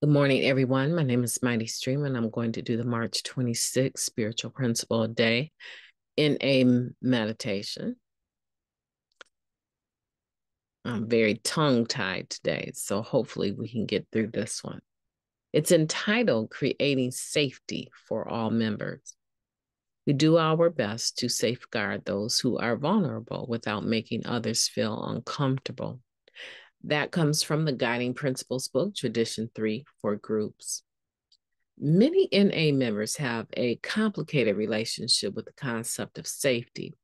Good morning, everyone. My name is MightyStream, and I'm going to do the March 26th Spiritual Principle Day in a meditation. I'm very tongue-tied today, so hopefully we can get through this one. It's entitled Creating Safety for All Members. We do our best to safeguard those who are vulnerable without making others feel uncomfortable. That comes from the Guiding Principles book, Tradition 3 for Groups. Many NA members have a complicated relationship with the concept of safety.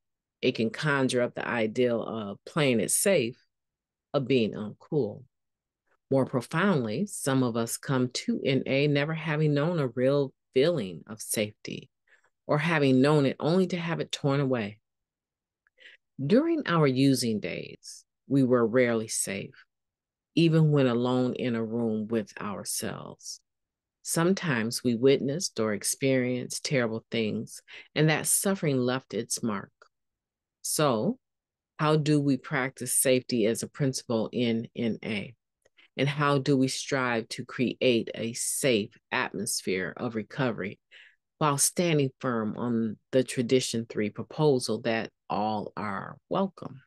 It can conjure up the ideal of playing it safe, of being uncool. More profoundly, some of us come to NA never having known a real feeling of safety, or having known it only to have it torn away. During our using days, we were rarely safe, even when alone in a room with ourselves. Sometimes we witnessed or experienced terrible things, and that suffering left its mark. So, how do we practice safety as a principle in NA? And how do we strive to create a safe atmosphere of recovery while standing firm on the Tradition 3 proposal that all are welcome?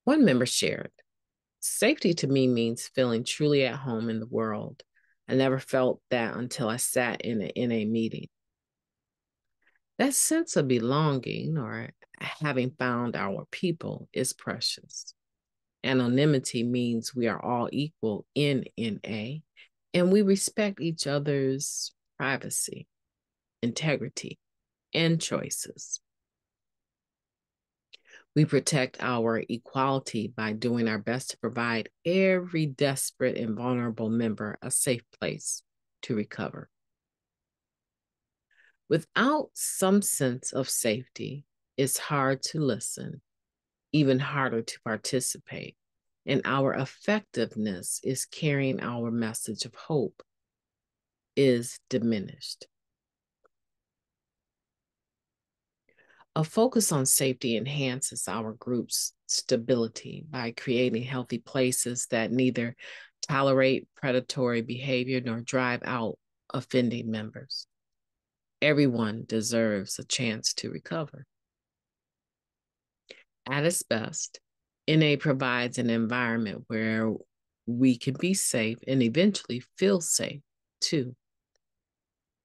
One member shared, "Safety to me means feeling truly at home in the world. I never felt that until I sat in an NA meeting." That sense of belonging or having found our people is precious. Anonymity means we are all equal in NA, and we respect each other's privacy, integrity, and choices. We protect our equality by doing our best to provide every desperate and vulnerable member a safe place to recover. Without some sense of safety, it's hard to listen, even harder to participate, and our effectiveness is carrying our message of hope is diminished. A focus on safety enhances our group's stability by creating healthy places that neither tolerate predatory behavior nor drive out offending members. Everyone deserves a chance to recover. At its best, NA provides an environment where we can be safe and eventually feel safe too.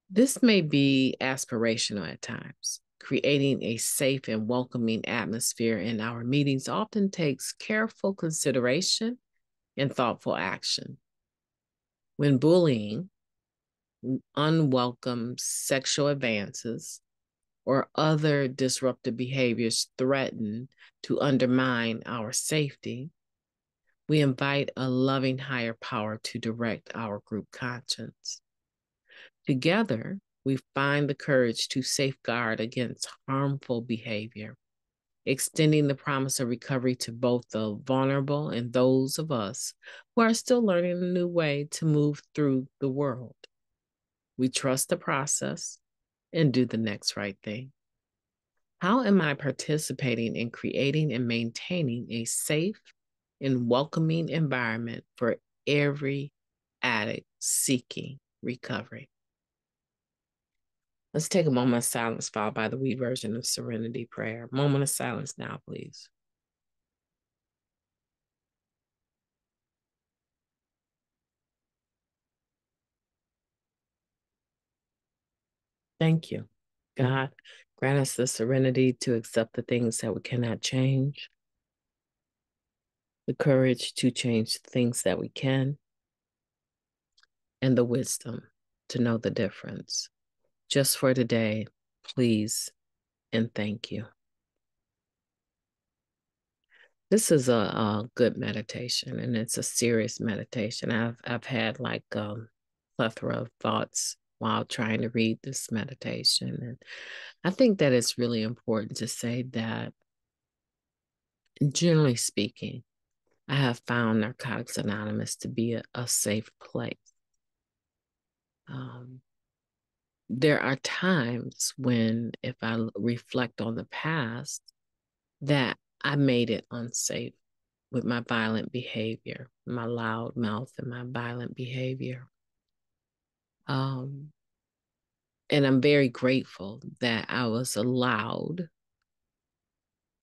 This may be aspirational at times. Creating a safe and welcoming atmosphere in our meetings often takes careful consideration and thoughtful action. When bullying, unwelcome sexual advances, or other disruptive behaviors threaten to undermine our safety, we invite a loving higher power to direct our group conscience. Together, we find the courage to safeguard against harmful behavior, extending the promise of recovery to both the vulnerable and those of us who are still learning a new way to move through the world. We trust the process and do the next right thing. How am I participating in creating and maintaining a safe and welcoming environment for every addict seeking recovery? Let's take a moment of silence followed by the We version of Serenity Prayer. Moment of silence now, please. Thank you. God, grant us the serenity to accept the things that we cannot change, the courage to change the things that we can, and the wisdom to know the difference. Just for today, please and thank you. This is a good meditation, and it's a serious meditation. I've had like a plethora of thoughts while trying to read this meditation, and I think that it's really important to say that, generally speaking, I have found Narcotics Anonymous to be a safe place. There are times when, if I reflect on the past, that I made it unsafe. with my violent behavior, my loud mouth and my violent behavior. And I'm very grateful that I was allowed,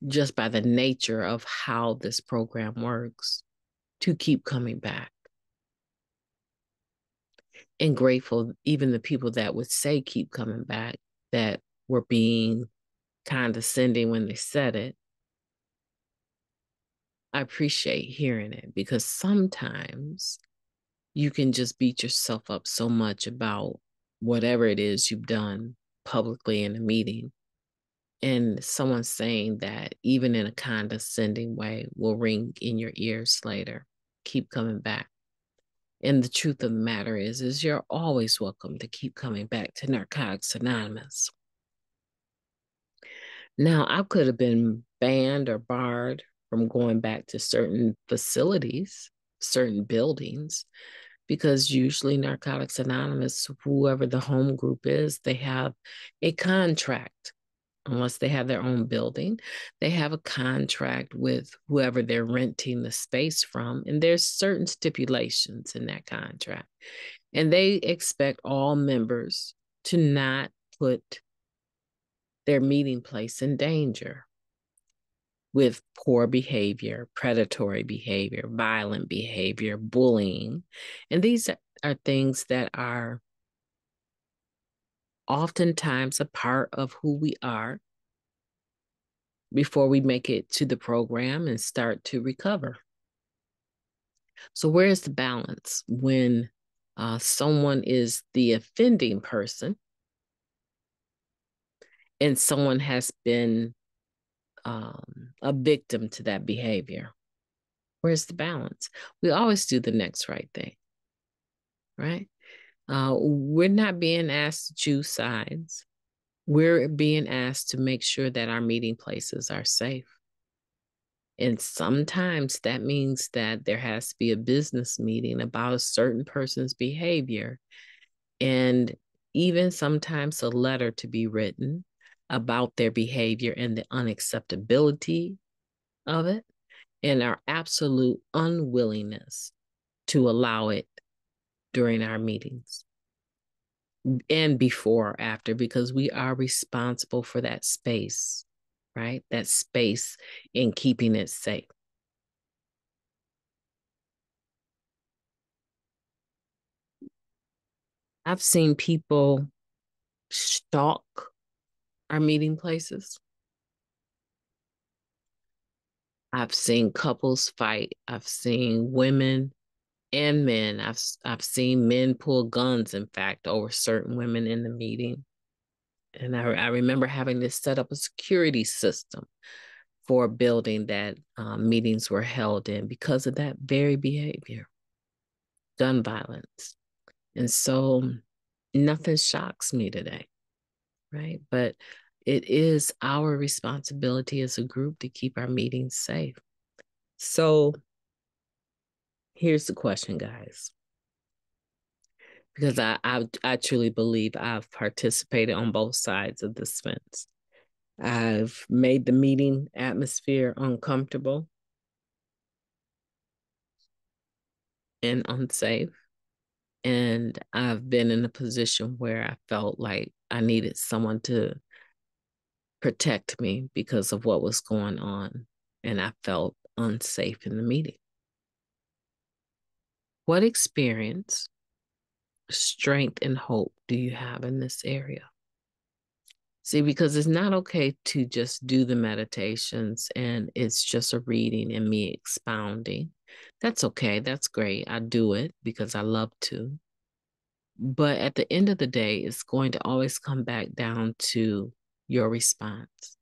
just by the nature of how this program works, to keep coming back. And grateful, even the people that would say keep coming back, that were being condescending when they said it. I appreciate hearing it, because sometimes you can just beat yourself up so much about whatever it is you've done publicly in a meeting. And someone saying that, even in a condescending way, will ring in your ears later. Keep coming back. And the truth of the matter is you're always welcome to keep coming back to Narcotics Anonymous. Now, I could have been banned or barred from going back to certain facilities, certain buildings, because usually Narcotics Anonymous, whoever the home group is, they have a contract. Unless they have their own building, they have a contract with whoever they're renting the space from. And there's certain stipulations in that contract. And they expect all members to not put their meeting place in danger with poor behavior, predatory behavior, violent behavior, bullying. And these are things that are oftentimes a part of who we are before we make it to the program and start to recover. So where's the balance when someone is the offending person and someone has been a victim to that behavior? Where's the balance? We always do the next right thing, right? We're not being asked to choose sides. We're being asked to make sure that our meeting places are safe. And sometimes that means that there has to be a business meeting about a certain person's behavior. And even sometimes a letter to be written about their behavior and the unacceptability of it, and our absolute unwillingness to allow it during our meetings and before or after, because we are responsible for that space, right? That space in keeping it safe. I've seen people stalk our meeting places. I've seen couples fight. I've seen women and men. I've seen men pull guns, in fact, over certain women in the meeting. And I remember having to set up a security system for a building that meetings were held in because of that very behavior, gun violence. And so nothing shocks me today, right? But it is our responsibility as a group to keep our meetings safe. So here's the question, guys, because I truly believe I've participated on both sides of this fence. I've made the meeting atmosphere uncomfortable and unsafe. And I've been in a position where I felt like I needed someone to protect me because of what was going on. And I felt unsafe in the meeting. What experience, strength, and hope do you have in this area? See, because it's not okay to just do the meditations and it's just a reading and me expounding. That's okay. That's great. I do it because I love to. But at the end of the day, it's going to always come back down to your response.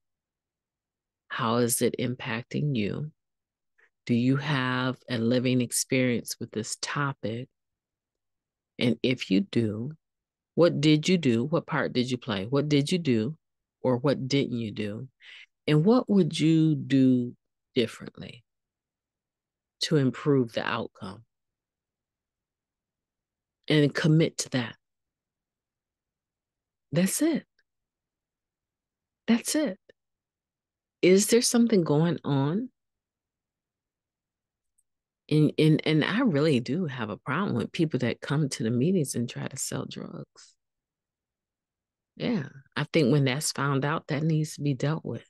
How is it impacting you? Do you have a living experience with this topic? And if you do, what did you do? What part did you play? What did you do? Or what didn't you do? And what would you do differently to improve the outcome? And commit to that. That's it. That's it. Is there something going on And I really do have a problem with people that come to the meetings and try to sell drugs. Yeah. I think when that's found out, that needs to be dealt with,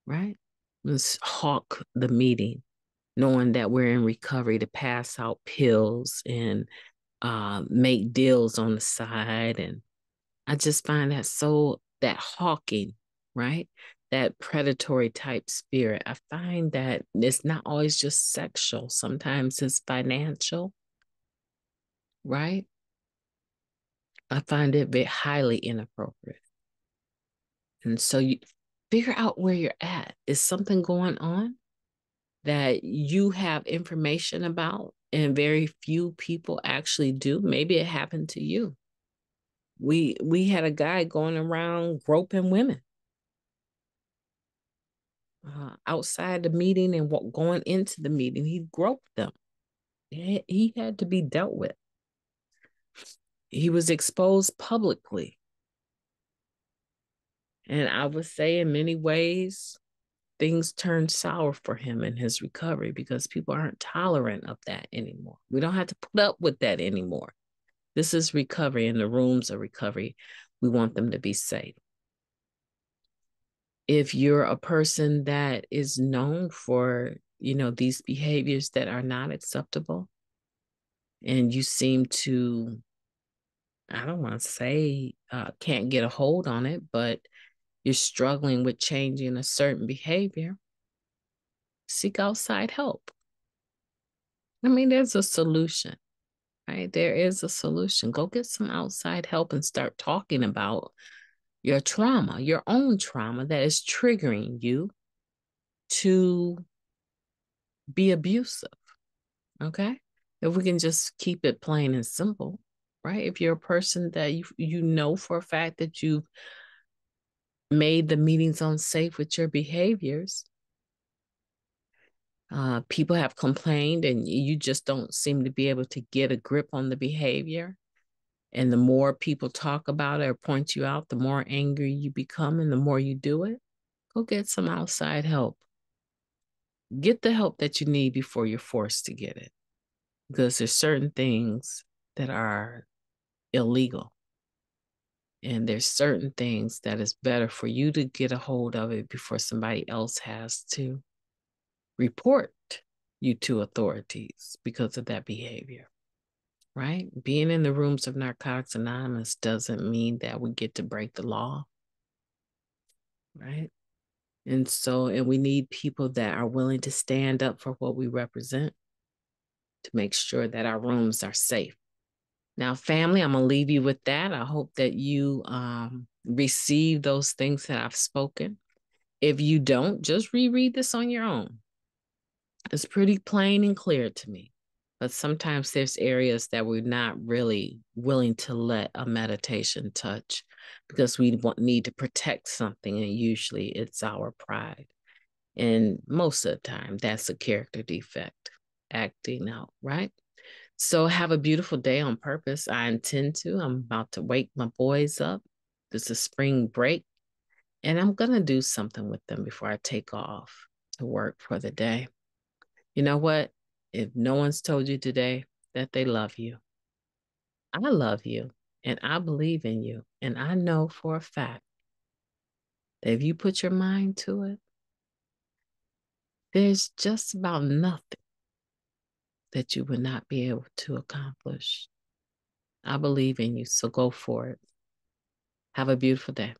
right? Let's hawk the meeting, knowing that we're in recovery to pass out pills and make deals on the side. And I just find that hawking, right? That predatory type spirit. I find that it's not always just sexual, sometimes it's financial, right? I find it very highly inappropriate. And so you figure out where you're at. Is something going on that you have information about and very few people actually do? Maybe it happened to you. We had a guy going around groping women outside the meeting and going into the meeting. He groped them. He had to be dealt with. He was exposed publicly. And I would say in many ways, things turned sour for him in his recovery because people aren't tolerant of that anymore. We don't have to put up with that anymore. This is recovery, and the rooms of recovery. We want them to be safe. If you're a person that is known for, these behaviors that are not acceptable, and you seem to, I don't want to say can't get a hold on it, but you're struggling with changing a certain behavior, seek outside help. I mean, there's a solution, right? There is a solution. Go get some outside help and start talking about your trauma, your own trauma that is triggering you to be abusive. Okay. If we can just keep it plain and simple, right? If you're a person that you know for a fact that you've made the meetings unsafe with your behaviors, people have complained and you just don't seem to be able to get a grip on the behavior. And the more people talk about it or point you out, the more angry you become and the more you do it. Go get some outside help. Get the help that you need before you're forced to get it. Because there's certain things that are illegal. And there's certain things that is better for you to get a hold of it before somebody else has to report you to authorities because of that behavior, right? Being in the rooms of Narcotics Anonymous doesn't mean that we get to break the law, right? And we need people that are willing to stand up for what we represent to make sure that our rooms are safe. Now, family, I'm going to leave you with that. I hope that you receive those things that I've spoken. If you don't, just reread this on your own. It's pretty plain and clear to me. But sometimes there's areas that we're not really willing to let a meditation touch because we need to protect something, and usually it's our pride. And most of the time, that's a character defect acting out, right? So have a beautiful day on purpose. I intend to. I'm about to wake my boys up. It's a spring break, and I'm going to do something with them before I take off to work for the day. You know what? If no one's told you today that they love you, I love you, and I believe in you. And I know for a fact that if you put your mind to it, there's just about nothing that you would not be able to accomplish. I believe in you, so go for it. Have a beautiful day.